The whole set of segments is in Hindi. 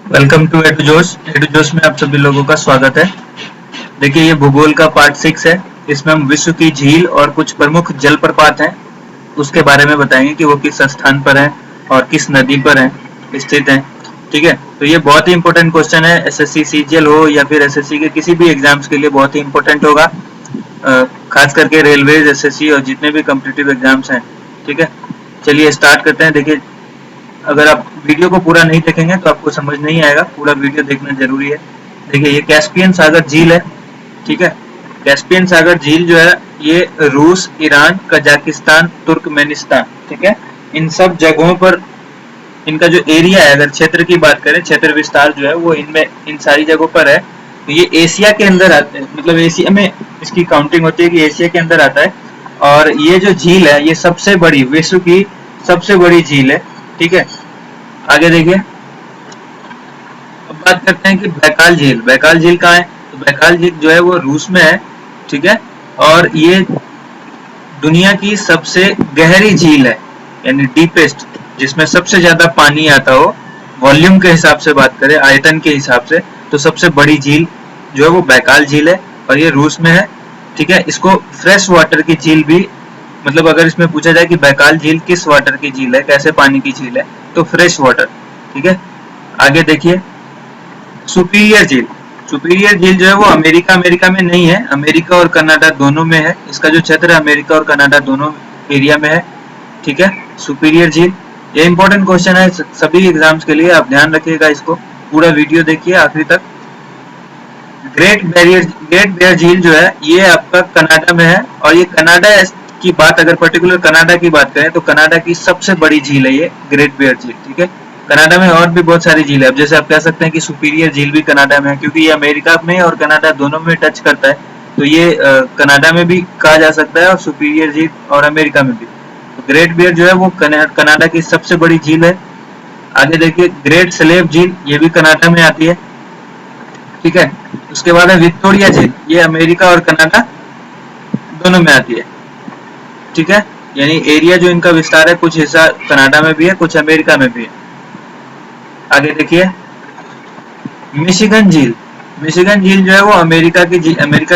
वेलकम टू एडू जोश। एडू जोश में आप सभी लोगों का स्वागत है। देखिए, ये भूगोल का पार्ट 6 है। इसमें हम विश्व की झील और कुछ प्रमुख जलप्रपात हैं उसके बारे में बताएंगे कि वो किस स्थान पर हैं और किस नदी पर हैं स्थित हैं। ठीक है, तो ये बहुत ही इंपॉर्टेंट क्वेश्चन है। एसएससी सीजीएल हो या फिर एसएससी के किसी भी एग्जाम्स के लिए बहुत ही इंपॉर्टेंट होगा, खास करके रेलवे, एसएससी और जितने भी कॉम्पिटिटिव एग्जाम्स हैं। ठीक है, चलिए स्टार्ट करते हैं। देखिए, अगर आप वीडियो को पूरा नहीं देखेंगे तो आपको समझ नहीं आएगा, पूरा वीडियो देखना जरूरी है। देखिए, ये कैस्पियन सागर झील है। ठीक है, कैस्पियन सागर झील जो है ये रूस, ईरान, कजाकिस्तान, तुर्कमेनिस्तान, ठीक है, इन सब जगहों पर इनका जो एरिया है, अगर क्षेत्र की बात करें, क्षेत्र विस्तार जो है वो इनमें इन सारी जगहों पर है। तो ये एशिया के अंदर आते हैं, मतलब एशिया में इसकी काउंटिंग होती है कि एशिया के अंदर आता है। और ये जो झील है ये सबसे बड़ी, विश्व की सबसे बड़ी झील है। ठीक है, आगे देखिए, अब बात करते हैं कि बैकाल झील। बैकाल झील कहाँ है? तो बैकाल झील जो है वो रूस में है। ठीक है, और ये दुनिया की सबसे गहरी झील है, यानी डीपेस्ट, जिसमें सबसे ज्यादा पानी आता हो। वॉल्यूम के हिसाब से बात करें, आयतन के हिसाब से, तो सबसे बड़ी झील जो है वो बैकाल झील है और ये रूस में है। ठीक है, इसको फ्रेश वाटर की झील भी, मतलब अगर इसमें पूछा जाए कि बैकाल झील किस वाटर की झील है, कैसे पानी की झील है, तो फ्रेश वाटर। ठीक है, आगे देखिए, सुपीरियर झील। सुपीरियर झील जो है वो अमेरिका में नहीं है, अमेरिका और कनाडा दोनों में है। इसका जो क्षेत्र है अमेरिका और कनाडा दोनों एरिया में है। ठीक है, सुपीरियर झील, ये इंपॉर्टेंट क्वेश्चन है सभी एग्जाम्स के लिए, आप ध्यान रखिएगा इसको, पूरा वीडियो देखिए आखिरी तक। ग्रेट बैरियर झील जो है ये आपका कनाडा में है, और ये कनाडा की बात, अगर पर्टिकुलर कनाडा की बात करें तो कनाडा की सबसे बड़ी झील है ये ग्रेट बैरियर झील। ठीक है, कनाडा में और भी बहुत सारी झील है। अब जैसे आप कह सकते हैं कि सुपीरियर झील भी कनाडा में है, क्योंकि ये अमेरिका में और कनाडा दोनों में टच करता है, तो ये कनाडा में भी कहा जा सकता है और सुपीरियर झील और अमेरिका में भी। तो ग्रेट बैरियर जो है वो कनाडा की सबसे बड़ी झील है। आगे देखिए, ग्रेट स्लेव झील, ये भी कनाडा में आती है। ठीक है, उसके बाद है विक्टोरिया झील, ये अमेरिका और कनाडा दोनों में आती है। ठीक है, यानी एरिया जो इनका विस्तार है, कुछ हिस्सा कनाडा में भी है, कुछ अमेरिका में भी है। आगे देखिए, मिशिगन झील। मिशिगन झील जो है वो अमेरिका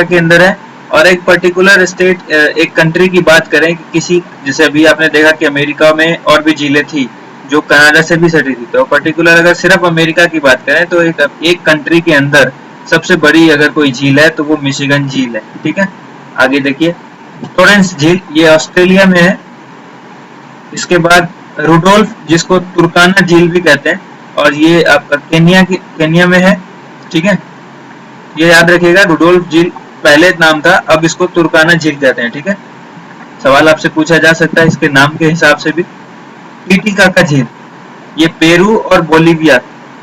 के अंदर है, और एक पर्टिकुलर स्टेट, एक कंट्री की बात करें कि किसी, जैसे अभी आपने देखा कि अमेरिका में और भी झीलें थी जो कनाडा से भी सटी थी, तो पर्टिकुलर अगर सिर्फ अमेरिका की बात करें तो एक कंट्री के अंदर सबसे बड़ी अगर कोई झील है तो वो मिशिगन झील है। ठीक है, आगे देखिए, टोरेंस झील, ये ऑस्ट्रेलिया में है। इसके बाद रुडोल्फ, जिसको तुर्काना झील भी कहते हैं, और ये आपका केनिया में है। ठीक है, ये याद रखिएगा, रुडोल्फ झील पहले नाम था, अब इसको तुर्काना झील कहते हैं। ठीक है, सवाल आपसे पूछा जा सकता है इसके नाम के हिसाब से भी। टीटीकाका झील, ये पेरू और बोलिविया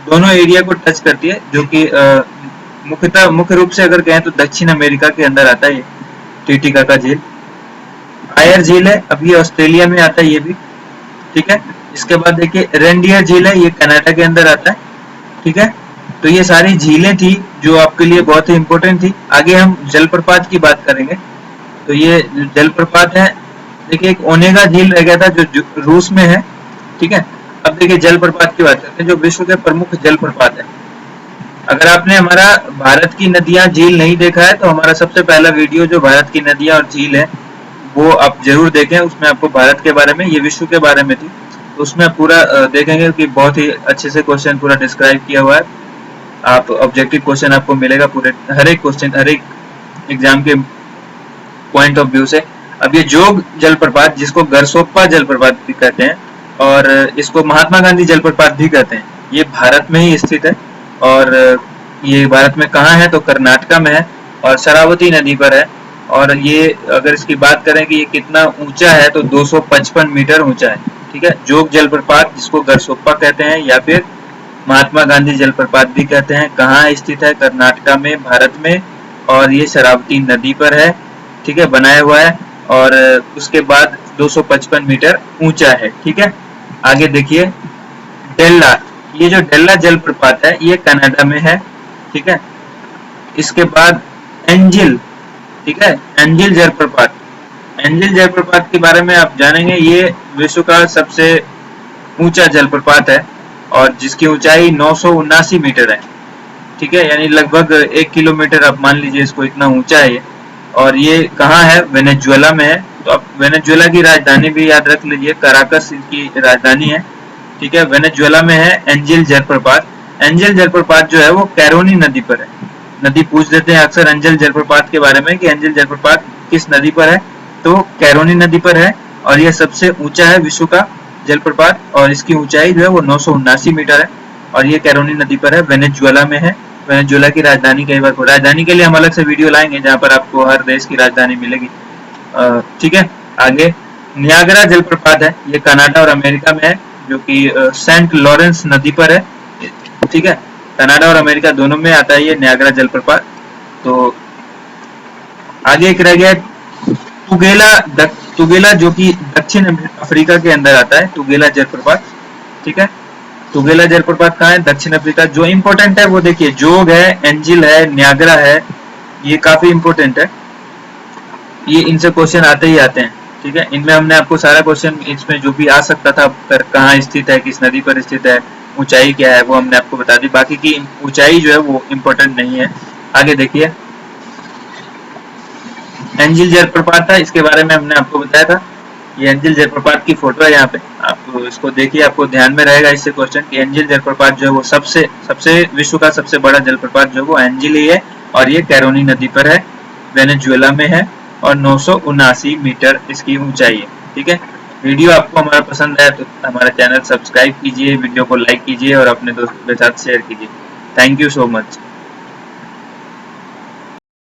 दोनों एरिया को टच करती है, जो कि मुख्य रूप से अगर कहें तो दक्षिण अमेरिका के अंदर आता है ये टीटीकाका झील। आयर झील है, अब ये ऑस्ट्रेलिया में आता है ये भी। ठीक है, इसके बाद देखिए, रेनडियर झील है, ये कनाडा के अंदर आता है। ठीक है, तो ये सारी झीलें थी जो आपके लिए बहुत ही इंपॉर्टेंट थी। आगे हम जलप्रपात की बात करेंगे, तो ये जलप्रपात है। देखिए, एक ओनेगा झील रह गया था जो रूस में है। ठीक है, अब देखिए जलप्रपात की बात करते हैं, जो विश्व के प्रमुख जलप्रपात है। अगर आपने हमारा भारत की नदियां झील नहीं देखा है तो हमारा सबसे पहला वीडियो जो भारत की नदियां और झील है वो आप जरूर देखें। उसमें आपको भारत के बारे में, ये विश्व के बारे में थी, तो उसमें पूरा देखेंगे कि बहुत ही अच्छे से क्वेश्चन पूरा डिस्क्राइब किया हुआ है। आप ऑब्जेक्टिव क्वेश्चन आपको मिलेगा पूरे, हर एक क्वेश्चन, हर एक एग्जाम के पॉइंट ऑफ व्यू से। अब ये जोग जलप्रपात, जिसको गरसोप्पा जलप्रपात भी कहते हैं और इसको महात्मा गांधी जलप्रपात भी कहते हैं, ये भारत में ही स्थित है। और ये भारत में कहाँ है? तो कर्नाटका में है और शरावती नदी पर है। और ये अगर इसकी बात करें कि ये कितना ऊंचा है तो 255 मीटर ऊंचा है। ठीक है, जोग जलप्रपात, जिसको गरसोप्पा कहते हैं या फिर महात्मा गांधी जलप्रपात भी कहते हैं, कहाँ स्थित है? कर्नाटका में, भारत में, और ये शरावती नदी पर है। ठीक है, बनाया हुआ है, और उसके बाद 255 मीटर ऊंचा है। ठीक है, आगे देखिए, डेल्ला, ये जो डेल्ला जलप्रपात है ये कनाडा में है। ठीक है, इसके बाद एंजिल, ठीक है, एंजिल जलप्रपात। एंजिल जलप्रपात के बारे में आप जानेंगे, ये विश्व का सबसे ऊंचा जलप्रपात है। और जिसकी ऊंचाई 979 मीटर है। ठीक है, यानी लगभग 1 किलोमीटर आप मान लीजिए इसको, इतना ऊंचा है ये। और ये कहाँ है? वेनेजुएला में है। तो अब वेनेजुएला की राजधानी भी याद रख लीजिए, काराकस इनकी राजधानी है। ठीक है, वेनेजुएला में है एंजिल जलप्रपात। एंजिल जलप्रपात जो है वो कैरोनी नदी पर है। नदी पूछ देते हैं अक्सर एंजिल जलप्रपात के बारे में कि एंजिल जलप्रपात किस नदी पर है, तो कैरोनी नदी पर है। और यह सबसे ऊंचा है विश्व का जलप्रपात, और इसकी ऊंचाई जो है वो 979 मीटर है। और ये कैरोनी नदी पर है, वेनेजुएला में है। वेनेजुएला की राजधानी कई बार, राजधानी के लिए हम अलग से वीडियो लाएंगे जहां पर आपको हर देश की राजधानी मिलेगी। ठीक है, आगे नियाग्रा जलप्रपात है, ये कनाडा और अमेरिका में है, जो कि सेंट लॉरेंस नदी पर है। ठीक है, कनाडा और अमेरिका दोनों में आता है ये नियाग्रा जलप्रपात। तो आगे एक रह गया तुगेला जो कि दक्षिण अफ्रीका के अंदर आता है, तुगेला जलप्रपात। ठीक है, तुगेला जलप्रपात कहाँ है? दक्षिण अफ्रीका। जो इंपॉर्टेंट है वो देखिए, जोग है, एंजिल है, नियाग्रा है, ये काफी इंपॉर्टेंट है। ये इनसे क्वेश्चन आते ही आते हैं। ठीक है, इनमें हमने आपको सारा क्वेश्चन इसमें जो भी आ सकता था, कहाँ स्थित है, किस नदी पर स्थित है, ऊंचाई क्या है, वो हमने आपको बता दी। बाकी की ऊंचाई जो है वो इम्पोर्टेंट नहीं है। आगे देखिए, एंजिल जलप्रपात था, इसके बारे में हमने आपको बताया था। ये एंजिल जलप्रपात की फोटो है यहाँ पे, आप इसको देखिए, आपको ध्यान में रहेगा इससे क्वेश्चन कि एंजिल जलप्रपात जो है वो सबसे विश्व का सबसे बड़ा जलप्रपात जो है वो एंजिल ही है। और ये कैरोनी नदी पर है, वेनेजुएला में है, और 979 मीटर इसकी ऊंचाई है। ठीक है, वीडियो आपको हमारा पसंद है तो हमारा चैनल सब्सक्राइब कीजिए, वीडियो को लाइक कीजिए और अपने दोस्तों के साथ शेयर कीजिए। Thank you so much.